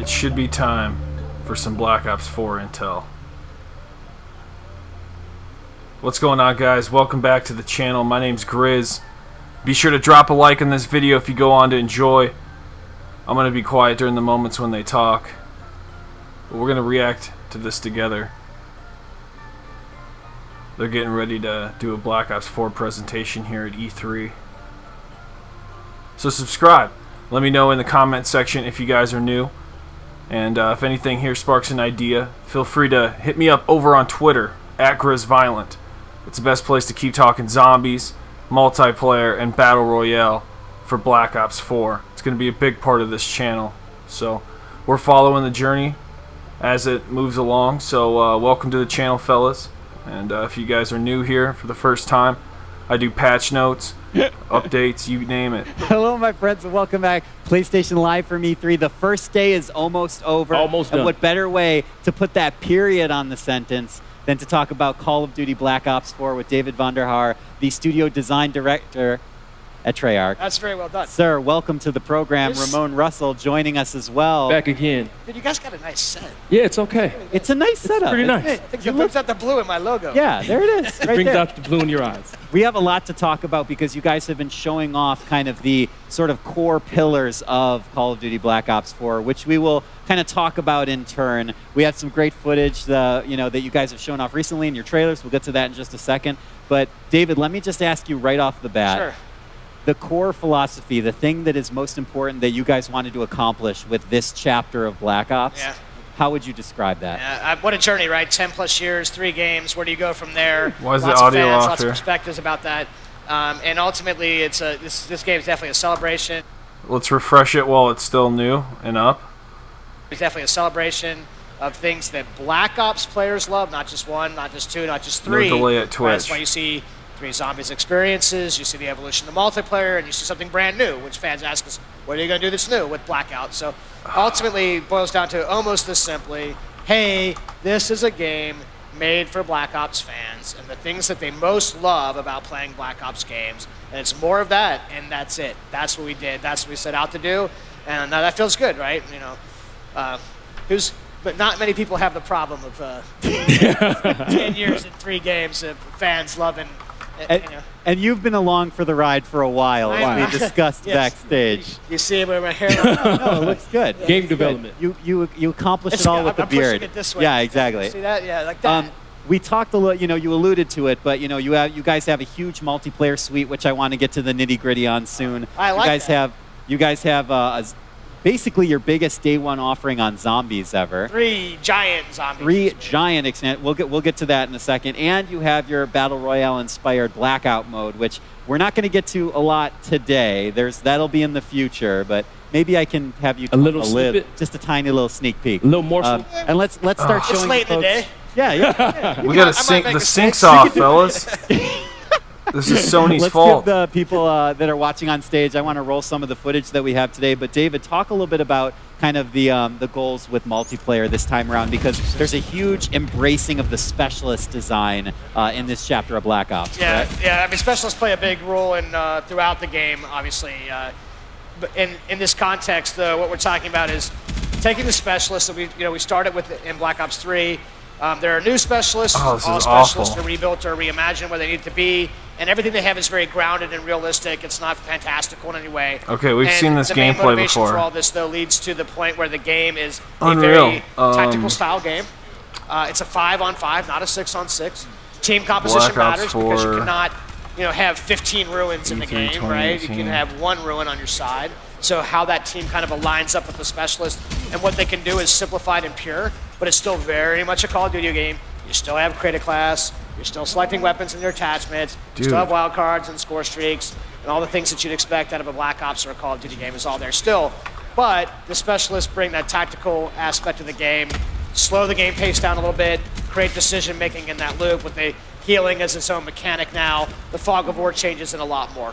It should be time for some Black Ops 4 intel. What's going on, guys? Welcome back to the channel. My name's GRIZZ. Be sure to drop a like on this video if you go on to enjoy. I'm going to be quiet during the moments when they talk. But we're going to react to this together. They're getting ready to do a Black Ops 4 presentation here at E3. So subscribe. Let me know in the comment section if you guys are new. And if anything here sparks an idea, feel free to hit me up over on Twitter, @GrizzViolent. It's the best place to keep talking zombies, multiplayer, and Battle Royale for Black Ops 4. It's going to be a big part of this channel. So we're following the journey as it moves along. So welcome to the channel, fellas. And if you guys are new here for the first time, I do patch notes, updates, you name it. Hello, my friends, and welcome back. PlayStation Live from E3. The first day is almost over. Almost done. And what better way to put that period on the sentence than to talk about Call of Duty Black Ops 4 with David Vonderhaar, the studio design director at Treyarch. That's very well done. Sir, welcome to the program. Ramon Russell joining us as well. Back again. Dude, you guys got a nice set. Yeah, it's okay. It's a nice setup. Pretty nice. I think it brings out the blue in my logo. Yeah, there it is. Right brings there. out the blue in your eyes. We have a lot to talk about because you guys have been showing off kind of the sort of core pillars of Call of Duty Black Ops 4, which we will kind of talk about in turn. We have some great footage that you guys have shown off recently in your trailers. We'll get to that in just a second. But David, let me just ask you right off the bat. Sure. The core philosophy, the thing that is most important that you guys wanted to accomplish with this chapter of Black Ops, how would you describe that? Yeah, what a journey, right? 10+ years, 3 games. Where do you go from there? Why is lots the audio of fans, off lots here? of perspectives about that. And ultimately, it's this game is definitely a celebration. Let's refresh it while it's still new and up. It's definitely a celebration of things that Black Ops players love, not just 1, not just 2, not just 3. No delay at Twitch. That's why you see 3 Zombies experiences, you see the evolution of multiplayer, and you see something brand new, which fans ask us, what are you going to do that's new with Blackout? So ultimately, it boils down to almost this simply, hey, this is a game made for Black Ops fans, and the things that they most love about playing Black Ops games, and it's more of that, and that's it. That's what we did. That's what we set out to do, and that feels good, right? You know, but not many people have the problem of 10 years and 3 games of fans loving. And you've been along for the ride for a while, as we discussed backstage. You see where my hair No, it looks good. Game development. You accomplished it all with the beard. Pushing it this way. Yeah, exactly. See that? Yeah, like that. We talked a little, you alluded to it, but you guys have a huge multiplayer suite, which I want to get to the nitty-gritty on soon. I like that. You guys have basically your biggest day 1 offering on zombies ever. 3 giant zombies. 3 giant extent. We'll get to that in a second. And you have your Battle Royale inspired Blackout mode, which we're not going to get to a lot today. That'll be in the future, but maybe I can have you a little snippet, just a tiny little sneak peek. A little more. And let's start showing. It's late in the day. Yeah. We got to sync the syncs off, fellas. This is Sony's fault. Let's give the people that are watching on stage, I want to roll some of the footage that we have today. But David, talk a little bit about kind of the goals with multiplayer this time around, because there's a huge embracing of the specialist design in this chapter of Black Ops. Yeah, correct? yeah. I mean, specialists play a big role in throughout the game, obviously. But in this context, though, what we're talking about is taking the specialists that we started with in Black Ops 3. There are new specialists. Oh, this all is specialists awful. are rebuilt or reimagined where they need to be, and everything they have is very grounded and realistic. It's not fantastical in any way. Okay, we've seen this the main gameplay motivation before. For all this, though, leads to the point where the game is Unreal. a very tactical style game. It's a 5-on-5, not a 6-on-6. Team composition Black Ops matters 4. because you cannot, have 15 ruins in the E3 game, right? You can have 1 ruin on your side. So how that team kind of aligns up with the specialist and what they can do is simplified and pure, but it's still very much a Call of Duty game. You still have create class, you're still selecting weapons in your attachments, you still have wild cards and score streaks, and all the things that you'd expect out of a Black Ops or a Call of Duty game is all there still. But the specialists bring that tactical aspect of the game, slow the game pace down a little bit, create decision making in that loop with the healing as its own mechanic now. The fog of war changes in a lot more.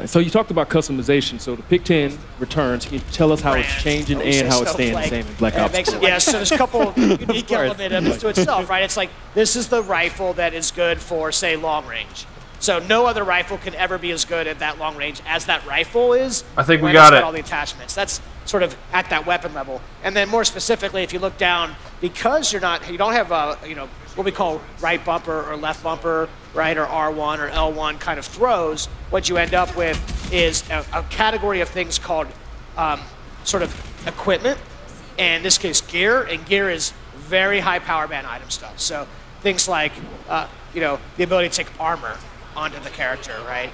So you talked about customization. So the Pick 10 returns. Can you tell us how it's changing and how it staying the same in Black Ops? Yeah, so there's a couple unique elements to itself, right? It's like, this is the rifle that is good for, say, long range. So no other rifle can ever be as good at that long range as that rifle is. I think we got it. All the attachments. That's sort of at that weapon level. And then more specifically, if you look down, because you don't have what we call right bumper or left bumper, right, or R1 or L1 kind of throws, what you end up with is a category of things called sort of equipment, and in this case gear, and gear is very high power band item stuff. So things like the ability to take armor onto the character, right?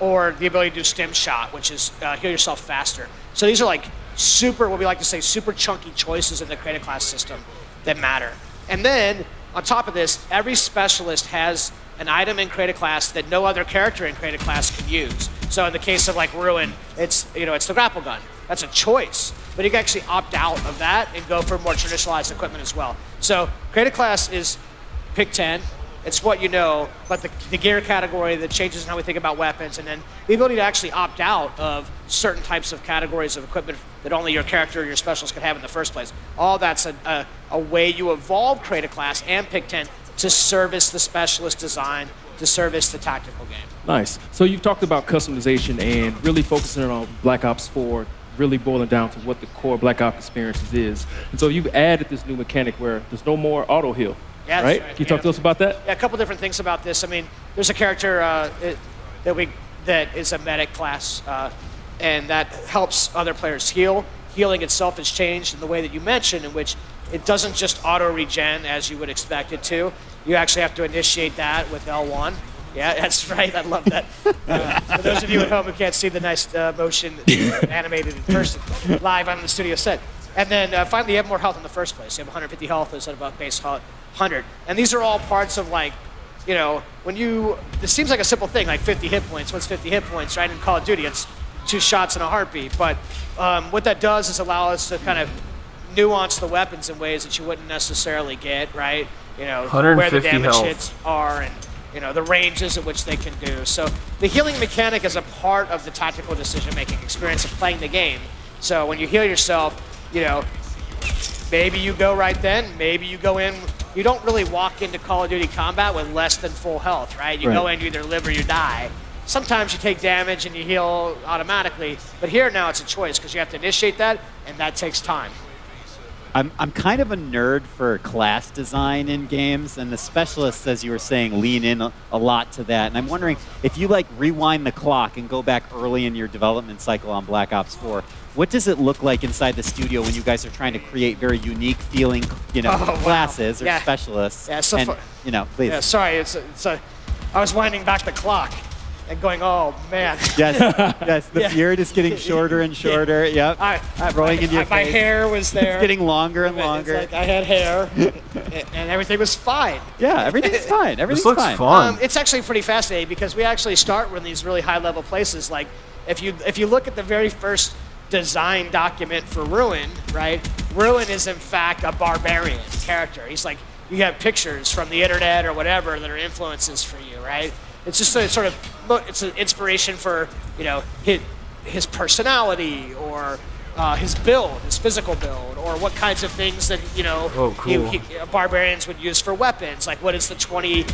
Or the ability to do stim shot, which is heal yourself faster. So these are like super, what we like to say, super chunky choices in the creative class system that matter. And then on top of this, every specialist has an item in creative class that no other character in creative class can use. So in the case of like Ruin, it's the grapple gun. That's a choice, but you can actually opt out of that and go for more traditionalized equipment as well. So creative class is pick 10. It's what you know, but the gear category that changes in how we think about weapons, and then the ability to actually opt out of certain types of categories of equipment that only your character or your specialist could have in the first place. All that's a way you evolve creative class and pick 10 to service the specialist design, to service the tactical game. Nice. So you've talked about customization and really focusing on Black Ops 4, really boiling down to what the core Black Ops experience is. And so you've added this new mechanic where there's no more auto heal. Yeah, right? Can you talk to us about that? Yeah, a couple different things about this. I mean, there's a character that is a medic class, and that helps other players heal. Healing itself has changed in the way that you mentioned, in which it doesn't just auto-regen as you would expect it to. You actually have to initiate that with L1. Yeah, that's right. I love that. For those of you at home who can't see the nice motion animated in person, live on the studio set. And then finally, you have more health in the first place. You have 150 health instead of a base 100. And these are all parts of, like, this seems like a simple thing, like 50 hit points. What's 50 hit points, right? In Call of Duty, it's 2 shots in a heartbeat. But what that does is allow us to kind of nuance the weapons in ways that you wouldn't necessarily get, right? Where the damage hits are, and the ranges at which they can do. So the healing mechanic is a part of the tactical decision-making experience of playing the game. So when you heal yourself, maybe you go right then, maybe you go in. You don't really walk into Call of Duty combat with less than full health, right? You go in, you either live or you die. Sometimes you take damage and you heal automatically, but here now it's a choice because you have to initiate that, and that takes time. I'm kind of a nerd for class design in games, and the specialists, as you were saying, lean in a lot to that. And I'm wondering if you rewind the clock and go back early in your development cycle on Black Ops 4, what does it look like inside the studio when you guys are trying to create very unique feeling, classes or specialists? Yeah, so please. Yeah, sorry, I was winding back the clock and going, oh man. Yes, the beard is getting shorter and shorter. Yep. Rolling into your face. My hair was there. It's getting longer and longer. It's like I had hair, and everything was fine. Yeah, everything's fine. Everything's this looks fine. fun. It's actually pretty fascinating because we actually start with these really high-level places. Like, if you look at the very first design document for Ruin, right? Ruin is in fact a barbarian character. He's like, you have pictures from the internet or whatever that are influences for you, right? It's just it's an inspiration for, his personality or his build, his physical build, or what kinds of things that, barbarians would use for weapons. Like, what is the 21st,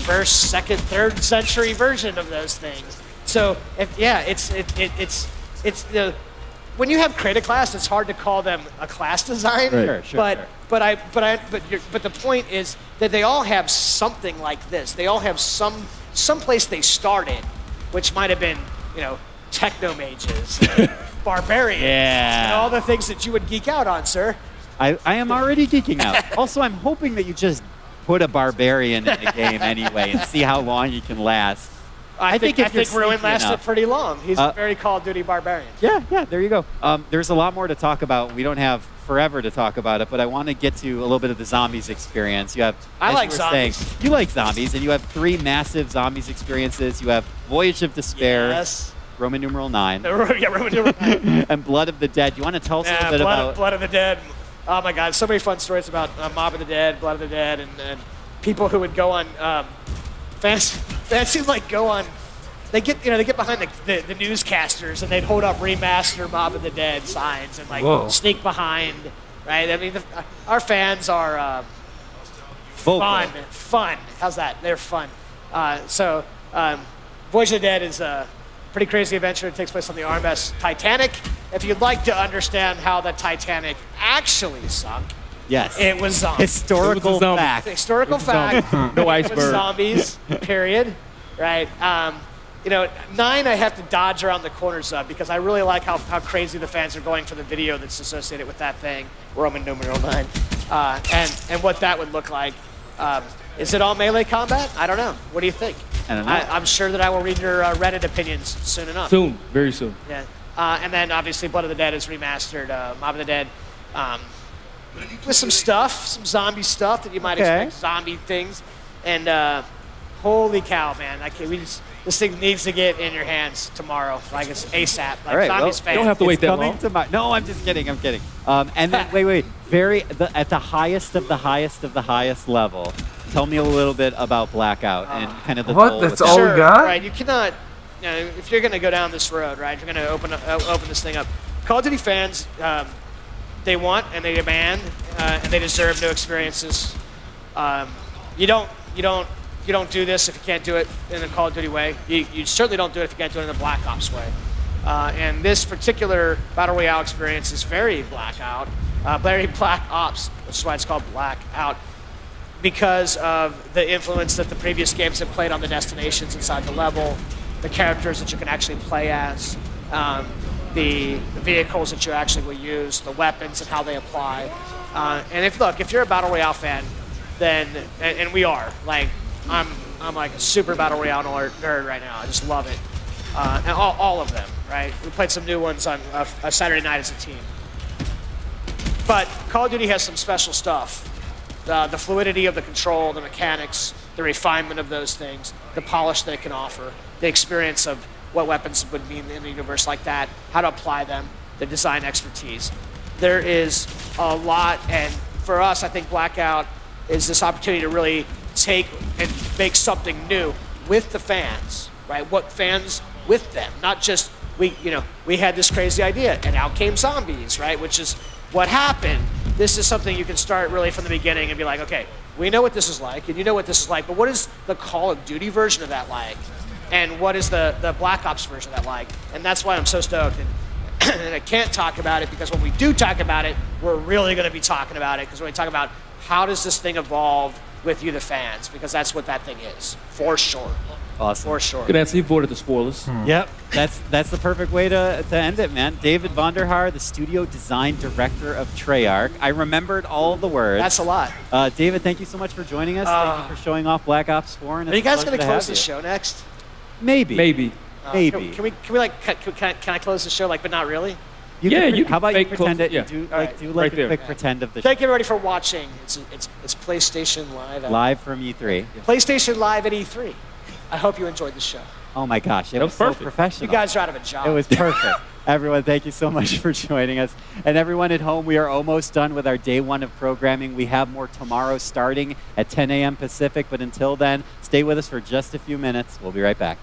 2nd, 3rd century version of those things? So, when you have creative class, it's hard to call them a class design. Right. Sure. But the point is that they all have something like this. They all have some place they started, which might have been, techno mages, barbarians, and all the things that you would geek out on, sir. I am already geeking out. Also, I'm hoping that you just put a barbarian in the game anyway and see how long you can last. I think Ruin lasted pretty long. He's a very Call of Duty barbarian. Yeah, there you go. There's a lot more to talk about. We don't have forever to talk about it, but I want to get to a little bit of the zombies experience. You have, I like zombies. You like zombies, and you have 3 massive zombies experiences. You have Voyage of Despair, yes. Roman numeral 9, Roman numeral 9. and Blood of the Dead. You want to tell us a little bit about Blood of the Dead? Oh my God, so many fun stories about Mob of the Dead, Blood of the Dead, and people who would go on fans like go on. They get behind the newscasters and they'd hold up remaster Mob of the Dead signs and sneak behind, right? I mean, our fans are fun. How's that? They're fun. Voyage of the Dead is a pretty crazy adventure. It takes place on the RMS Titanic. if you'd like to understand how the Titanic actually sunk, Yes. it was zombies. Historical zombies. fact. Historical fact. No It was iceberg. zombies, period. Right? You know, 9 I have to dodge around the corners of because I really like how crazy the fans are going for the video that's associated with that thing, Roman numeral 9, and what that would look like. Is it all melee combat? I don't know. What do you think? I don't know. I'm sure that I will read your Reddit opinions soon enough. Soon, very soon. Yeah. And then obviously Blood of the Dead is remastered, Mob of the Dead, with some stuff, some zombie stuff that you might expect, zombie things, and holy cow, man! This thing needs to get in your hands tomorrow, like it's ASAP. Like All right, zombies well, fans. don't have to wait that long. No, I'm just kidding. I'm kidding. And then wait. At the highest of the highest of the highest level. Tell me a little bit about Blackout and kind of the What? goal That's with all that. we Sure, got? right? You cannot, you know, if you're going to go down this road, right? If you're going to open this thing up. Call of Duty fans, they want and they demand and they deserve new experiences. You don't do this if you can't do it in a Call of Duty way. You certainly don't do it if you can't do it in a Black Ops way. And this particular Battle Royale experience is very Blackout, very Black Ops, which is why it's called Blackout, because of the influence that the previous games have played on the destinations inside the level, the characters that you can actually play as, the vehicles that you actually will use, the weapons and how they apply. And if you're a Battle Royale fan, then, and we are, like, I'm like a super Battle Royale nerd right now. I just love it. And all of them, right? We played some new ones on a Saturday night as a team. But Call of Duty has some special stuff. The fluidity of the control, the mechanics, the refinement of those things, the polish they can offer, the experience of what weapons would mean in a universe like that, how to apply them, the design expertise. There is a lot, and for us, I think Blackout is this opportunity to really take and make something new with the fans, right? What fans with them, not just we had this crazy idea and out came zombies, right? Which is what happened. This is something you can start really from the beginning and be like, okay, we know what this is like, and you know what this is like, but what is the Call of Duty version of that like? And what is the Black Ops version of that like? And that's why I'm so stoked. And I can't talk about it because when we do talk about it, we're really going to be talking about it because we're going to talk about how does this thing evolve with you, the fans, because that's what that thing is, for sure. Awesome. For sure. Good answer. You avoided the spoilers. Yep, that's the perfect way to end it, man. David Vonderhaar, the studio design director of Treyarch. I remembered all the words. That's a lot. David, thank you so much for joining us. Thank you for showing off Black Ops 4. And Are you guys going to close the show next? Maybe. Maybe. Maybe. Can we like, can I close the show, like, but not really? You can how about you fake pretend close- it? yeah. Do Right. do Right a there. quick pretend of the show. Thank you everybody for watching. It's PlayStation Live. Live from E3. PlayStation Live at E3. I hope you enjoyed the show. Oh my gosh, it That was was so perfect. professional. You guys are out of a job. It was perfect. Everyone, thank you so much for joining us. And everyone at home, we are almost done with our day 1 of programming. We have more tomorrow starting at 10 a.m. Pacific, but until then, stay with us for just a few minutes. We'll be right back.